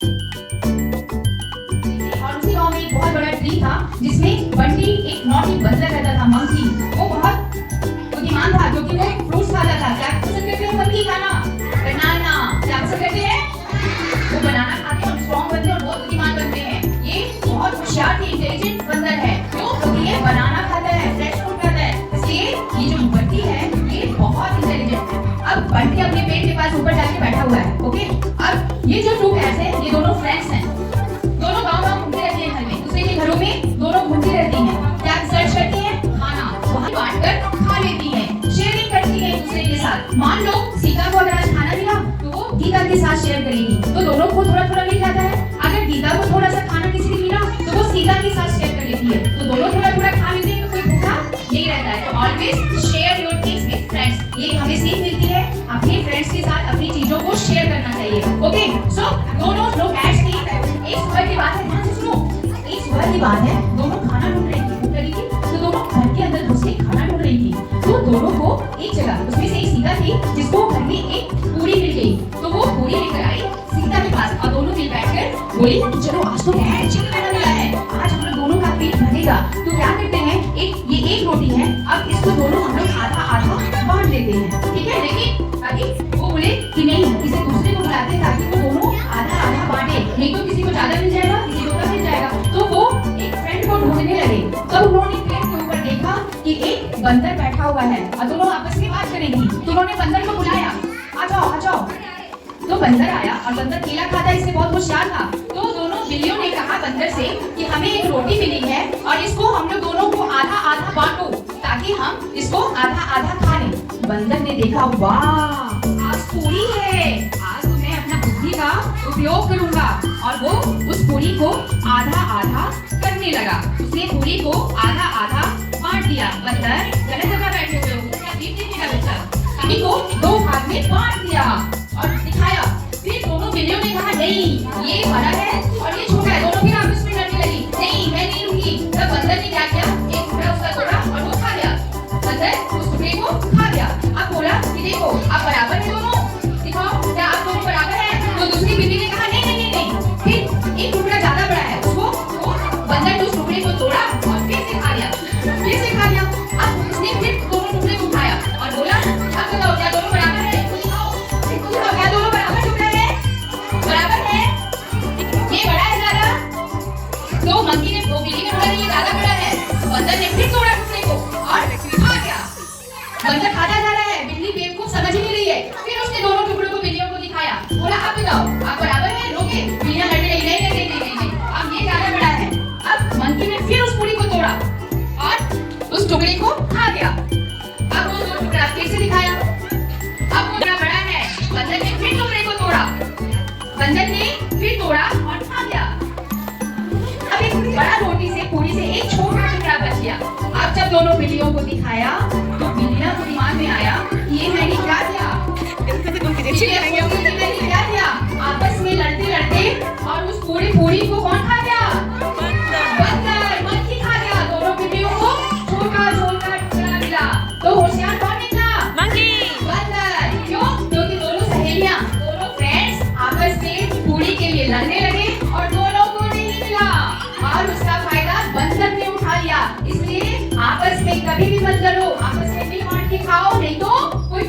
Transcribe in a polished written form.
और उसी गांव में एक बहुत बड़ा ट्री था जिसमें बंटी एक नॉटी बंदर रहता था, मंकी। वो बहुत बुद्धिमान था क्योंकि वो फ्रूट्स खाता था। क्या पसंद करते हैं मंकी खाना? बनाना। क्या पसंद करते हैं? वो बनाना खाते हैं और स्ट्रॉन्ग बनते हैं और बहुत बुद्धिमान बनते हैं। ये बहुत होशियार थी, इंटेलिजेंट बंदर है। क्यों? क्योंकि ये बनाना खाता है, फ्रेश फ्रूट खाता है। इसलिए ये जो बंटी है ये बहुत इंटेलिजेंट है। अब बंटी अपने पेड़ के पास ऊपर जाके बैठा हुआ है। ओके, अब ये जो टू कैट्स हैं ये दोनों फ्रेंड्स हैं। दोनों गांव-गांव घूमती रहती हैं, घर में दूसरे के घरों में दोनों घूमती रहती हैं। क्या सर्च करती हैं? खाना। वहाँ बांटकर खा लेती हैं, शेयरिंग करती हैं एक दूसरे के साथ। मान लो सीता को अगर आज खाना मिला तो वो गीता के साथ शेयर करेगी, तो दोनों को थोड़ा थोड़ा मिल जाता है। अगर गीता को थोड़ा सा खाना किसी ने मिला तो वो सीता के साथ शेयर कर लेती है, तो दोनों थोड़ा थोड़ा खा लेते हैं, तो कोई भूखा नहीं रहता है। तो always share your things with friends. ये हमें सीख मिलती है, अपने फ्रेंड्स के साथ अपनी चीजों को शेयर करना चाहिए। ओके, सो दोनों लोग कैट्स थी। एक सुबह की बात है, ध्यान से सुनो। एक सुबह की बात है, दोनों खाना ढूंढ रही थी, भूख लगी थी, तो दोनों घर के अंदर घुस के खाना ढूंढ रही थी। तो दोनों को एक जगह, उसमें से एक सीता थी जिसको घर में एक पूरी मिल गई, तो वो पूरी लेकर आई सीता के पास और दोनों मिल बैठकर बोली चलो आज तो बहुत चिकन खाना मिला है, आज हम लोग दोनों का पेट भरेगा। तो क्या करते हैं, ये एक रोटी है, अब इसको दोनों हम लोग आधा आधा बांट लेते हैं, ठीक है। लेकिन अभी वो बोले कि नहीं, किसी दूसरे को बुलाते हैं ताकि वो दोनों आधा आधा बांटे, नहीं तो किसी को ज्यादा मिल जाएगा, किसी को कम मिल जाएगा। तो वो एक फ्रेंड को ढूंढने लगे। तब उन्होंने पेड़ के ऊपर देखा कि एक बंदर बैठा हुआ है और दोनों आपस में बात करेंगी। तो उन्होंने बंदर को बुलाया, आ जाओ आ जाओ। तो बंदर आया और बंदर केला खाता है, इससे बहुत होशियार था। तो दोनों बिल्लियों ने कहा बंदर से कि हमें एक रोटी मिली है और इसको हम लोग दोनों को आधा आधा बांटो ताकि हम इसको आधा आधा खा लें। बंदर ने देखा, वाह आज पूरी है, आज तो मैं अपना बुद्धि का उपयोग करूंगा। और वो उस पूरी को आधा आधा करने लगा। उसने पूरी को आधा आधा बांट दिया। बंदर गलत जगह बैठे हुए हो, क्या जीत जीतेगा बच्चा? पूरी को दो भाग में बांट दिया और दिखाया। फिर दोनों बिल्लियों ने कहा नहीं ये बड़ा है और ये छोटा है। दोनों फिर आपस में लड़ने लगी, नहीं मैं नहीं लूंगी। तब बंदर ने क्या किया, एक टुकड़ा उसका तोड़ा और वो खा लिया। बंदर उस टुकड़े को खा गया। अब बोला कि देखो आप बराबर है दोनों, दिखाओ क्या आप दोनों बराबर है। तो दूसरी बिल्ली ने कहा नहीं नहीं नहीं नहीं, फिर एक टुकड़ा ज्यादा बड़ा है, उसको बंदर ने उस टुकड़े को तोड़ा और फिर से खा लिया, फिर से खा लिया। अब उसने फिर दोनों टुकड़े को उठाया और बोला अब बताओ क्या दोनों बराबर है? क्या दोनों बराबर टुकड़े हैं? बराबर है? ये बड़ा है ज्यादा? तो मंकी ने, वो बिल्ली ने बोला ये ज्यादा बड़ा है। बंदर ने फिर तोड़ा टुकड़े को और खा गया। बंदर खाता जा रहा है, बिल्ली बेवकूफ समझ ही नहीं रही है। फिर उसने दोनों टुकड़ों को बिल्लियों को दिखाया, बोला अब बताओ आप बराबर हैं? लोगे? बिल्लियां लड़ने लगी, नहीं नहीं नहीं नहीं, अब ये ज्यादा बड़ा है। अब मंकी ने फिर उस पूरी को तोड़ा और उस टुकड़े को खा गया। अब वो दो टुकड़ा फिर से दिखाया, अब वो बड़ा है। बंदर ने फिर टुकड़े को तोड़ा, बंदर ने फिर तोड़ा और खा गया। अब एक बड़ा रोटी से, पूरी से एक छोटा टुकड़ा बच गया। अब जब दोनों बिल्लियों को दिखाया तो बिल्लियां को दिमाग में आया ये मैंने क्या किया, मैंने क्या किया। आपस में लड़ते लड़ते और उस पूरी को कौन खा गया? बंदर, मंकी खा गया। दोनों बिल्लियों को छोटा छोटा टुकड़ा मिला। तो होशियार कौन निकला? मंकी। बंदर। क्यों? क्योंकि दोनों सहेलियां, दोनों फ्रेंड्स आपस में पूरी के लिए लड़ने लगे और दोनों को नहीं मिला और उसका फायदा बंदर ने उठा लिया। इसलिए आपस में कभी भी मत लड़ो, आपस में मिल बांट के खाओ, नहीं तो कोई